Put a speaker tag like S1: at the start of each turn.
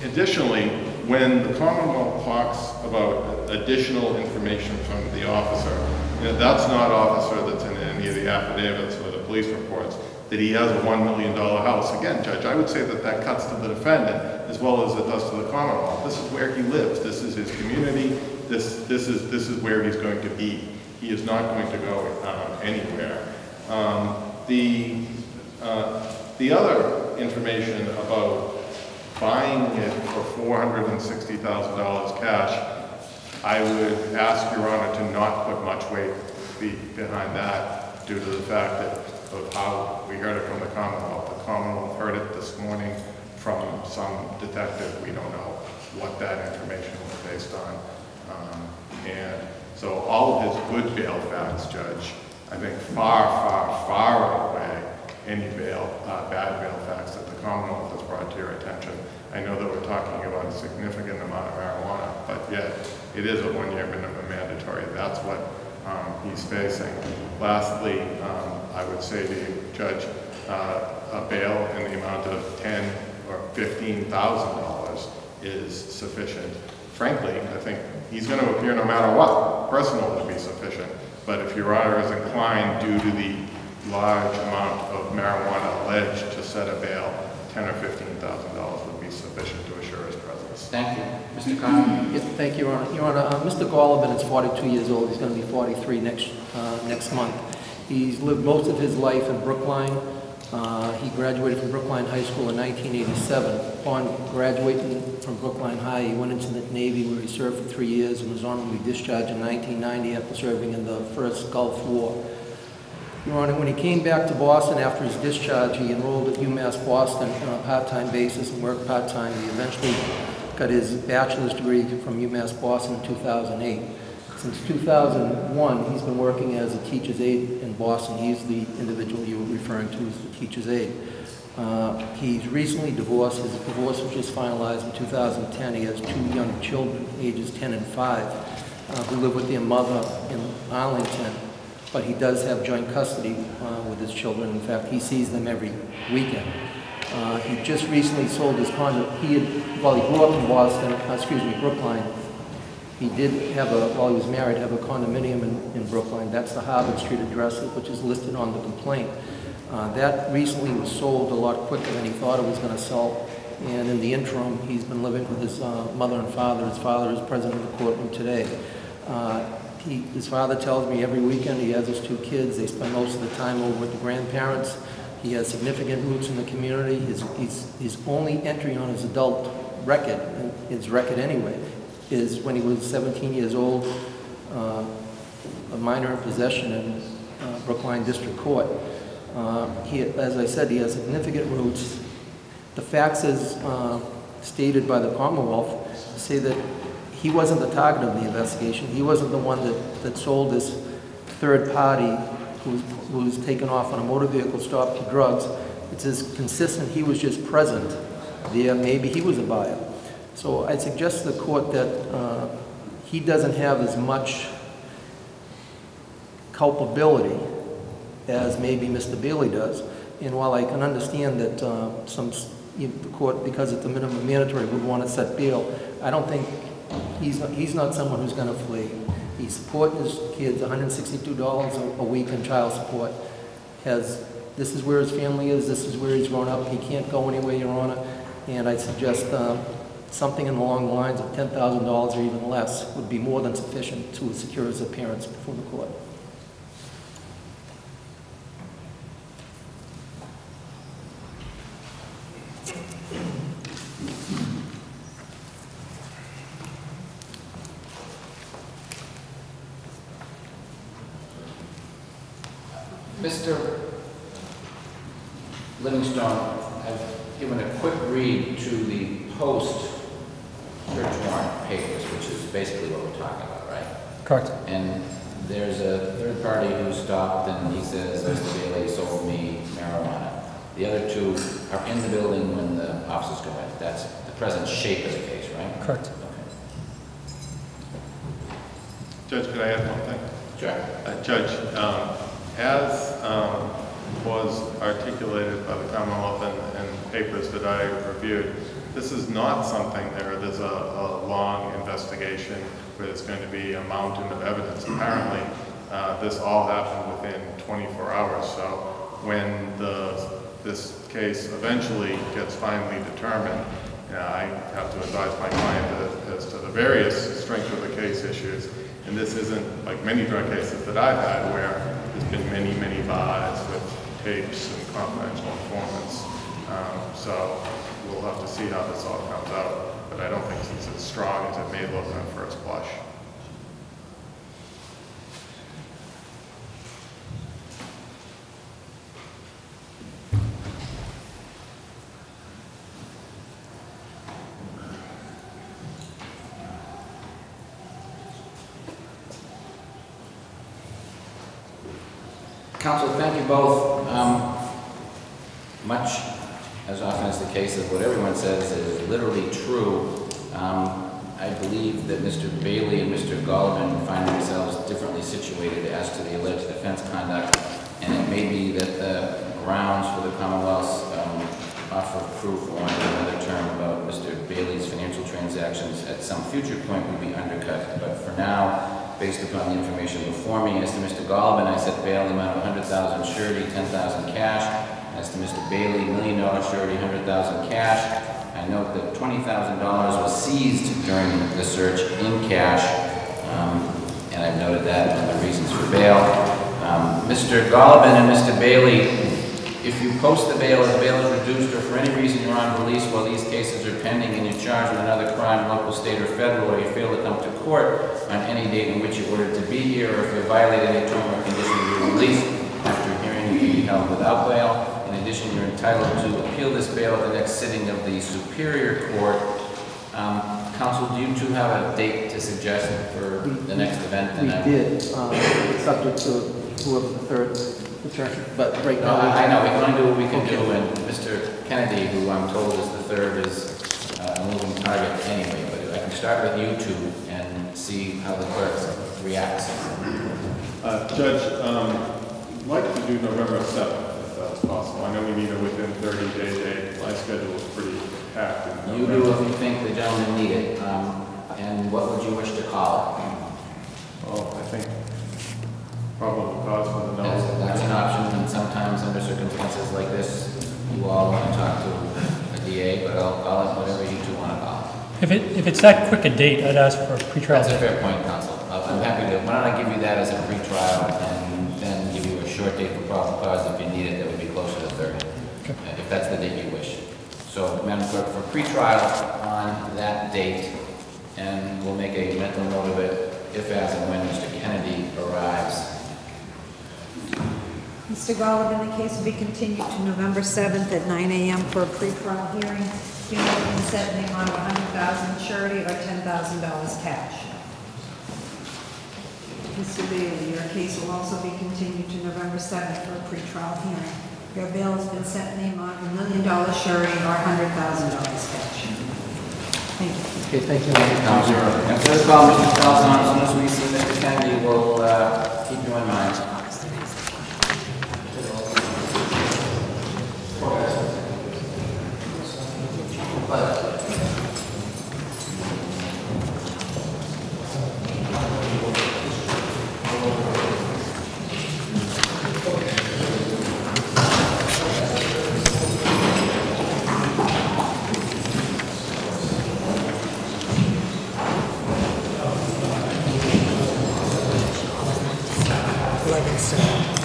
S1: Additionally, when the Commonwealth talks about additional information from the officer, that's not officer that's in any of the affidavits or the police reports, that he has a $1 million house. Again, Judge, I would say that that cuts to the defendant as well as it does to the Commonwealth. This is where he lives. This is his community. This is where he's going to be. He is not going to go anywhere. The other information about buying it for $460,000 cash, I would ask Your Honor to not put much weight behind that due to the fact of how we heard it from the Commonwealth. The Commonwealth heard it this morning from some detective. We don't know what that information was based on. And so all of his good bail facts, Judge, I think far outweigh any bad bail facts that the Commonwealth has brought to your attention. I know that we're talking about a significant amount of marijuana, but yet it is a one-year minimum mandatory. That's what he's facing. Lastly, I would say to you, Judge, a bail in the amount of $10,000 or $15,000 is sufficient. Frankly, I think he's going to appear no matter what. Personal would be sufficient. But if Your Honor is inclined, due to the large amount of marijuana alleged to set a bail, $10,000 or $15,000 would be sufficient to assure his presence.
S2: Thank you. Mr. Conlon?
S3: Yes, thank you, Your Honor. Your Honor, Mr. Gollobin is 42 years old. He's going to be 43 next month. He's lived most of his life in Brookline. He graduated from Brookline High School in 1987. Upon graduating from Brookline High, he went into the Navy where he served for 3 years and was honorably discharged in 1990 after serving in the first Gulf War. Your Honor, when he came back to Boston after his discharge, he enrolled at UMass Boston on a part-time basis and worked part-time. He eventually got his bachelor's degree from UMass Boston in 2008. Since 2001, he's been working as a teacher's aide in Boston. He's the individual you were referring to as the teacher's aide. He's recently divorced. His divorce was just finalized in 2010. He has 2 young children, ages 10 and 5, who live with their mother in Arlington. But he does have joint custody with his children. In fact, he sees them every weekend. He just recently sold his condo. While he grew up in Boston, Brookline, he did have while he was married, have a condominium in Brookline. That's the Harvard Street address, which is listed on the complaint. That recently was sold a lot quicker than he thought it was going to sell. And in the interim, he's been living with his mother and father. His father is present in the courtroom today. His father tells me every weekend he has his 2 kids. They spend most of the time over with the grandparents. He has significant roots in the community. His only entry on his adult record, his record anyway, is when he was 17 years old, a minor in possession in Brookline District Court. As I said, he has significant roots. The facts as stated by the Commonwealth say that he wasn't the target of the investigation. He wasn't the one that sold this third party who was taken off on a motor vehicle stop to drugs. It's as consistent, he was just present there. Maybe he was a buyer. So I suggest to the court that he doesn't have as much culpability as maybe Mr. Bailey does. And while I can understand that the court, because it's a minimum mandatory, would want to set bail, I don't think he's not someone who's going to flee. He's supporting his kids, $162 a week in child support. This is where his family is, this is where he's grown up. He can't go anywhere, Your Honor. And I suggest something along the lines of $10,000 or even less would be more than sufficient to secure his appearance before the court.
S2: Mr. Livingstone, I've given a quick read to the post-search warrant papers, which is basically what we're talking about, right?
S4: Correct.
S2: And there's a third party who stopped and he says, Mr. Bailey sold me marijuana. The other 2 are in the building when the officers go in. That's the present shape of the case, right?
S4: Correct.
S2: Okay.
S1: Judge, could I add one thing?
S2: Sure.
S1: Judge, as was articulated by the Commonwealth and papers that I reviewed, This is not something there's a long investigation where there's going to be a mountain of evidence. Apparently, this all happened within 24 hours. So when this case eventually gets finally determined, I have to advise my client as to the various strength of the case issues. And this isn't like many drug cases that I've had where there's been many, many buys with tapes and confidential informants. So we'll have to see how this all comes out. But I don't think it's as strong as it may look on first blush.
S2: Council, thank you both. Much as often as the case of what everyone says is literally true, I believe that Mr. Bailey and Mr. Gollobin find themselves differently situated as to the alleged offense conduct, and it may be that the grounds for the Commonwealth's offer of proof, for want of another term, about Mr. Bailey's financial transactions at some future point would be undercut. But for now, based upon the information before me, as to Mr. Gollobin, I set bail the amount of $100,000 surety, $10,000 cash. As to Mr. Bailey, $1 million surety, $100,000 cash. I note that $20,000 was seized during the search in cash, and I've noted that in the reasons for bail. Mr. Gollobin and Mr. Bailey, if you post the bail is reduced, or for any reason you're on release while these cases are pending and you're charged with another crime, local, state, or federal, or you fail to come to court on any date in which you're ordered to be here, or if you violate any term or condition of your release, after hearing you can be held without bail. In addition, you're entitled to appeal this bail at the next sitting of the Superior Court. Council, do you two have a date to suggest for the next event?
S3: We did, subject to whoever the third attorney, but right now...
S2: I know, we can only do what we can do, and Mr. Kennedy, who I'm told is the third, is a moving target anyway, but I can start with you two and see how the clerk reacts.
S1: Judge, I'd like to do November 7th, if that's possible. I know we need a within 30-day date. My schedule is pretty packed in November.
S2: You do if you think the gentleman need it. And what would you wish to call it?
S1: Well, I think probable cause for the no.
S2: That's an option, and sometimes under circumstances like this, you all want to talk to a DA, but I'll call it whatever you two want to call it.
S4: If it's that quick a date, I'd ask for a pretrial.
S2: That's a fair point, Counsel. I'm happy to. Why don't I give you that as a pretrial, and then give you a short date for probable cause if you need it. That would be closer to 30, okay, if that's the date you wish. So, Madam Clerk, for pretrial on that date, and we'll make a mental note of it if, as, and when Mr. Kennedy arrives.
S5: Mr. Gollobin, the case will be continued to November 7th at 9 a.m. for a pre-trial hearing. You can set the amount of $100,000 surety or $10,000 cash. Mr. Bailey, your case will also be continued to November 7th for a pre-trial hearing. Your bail has been set in the amount of $1 million surety or $100,000 cash. Thank you.
S3: Okay, thank you.
S2: Councilor. And for the call, Mr. Falzon, as soon as we see Mr. Kennedy, we'll keep you in mind.
S6: Lexington.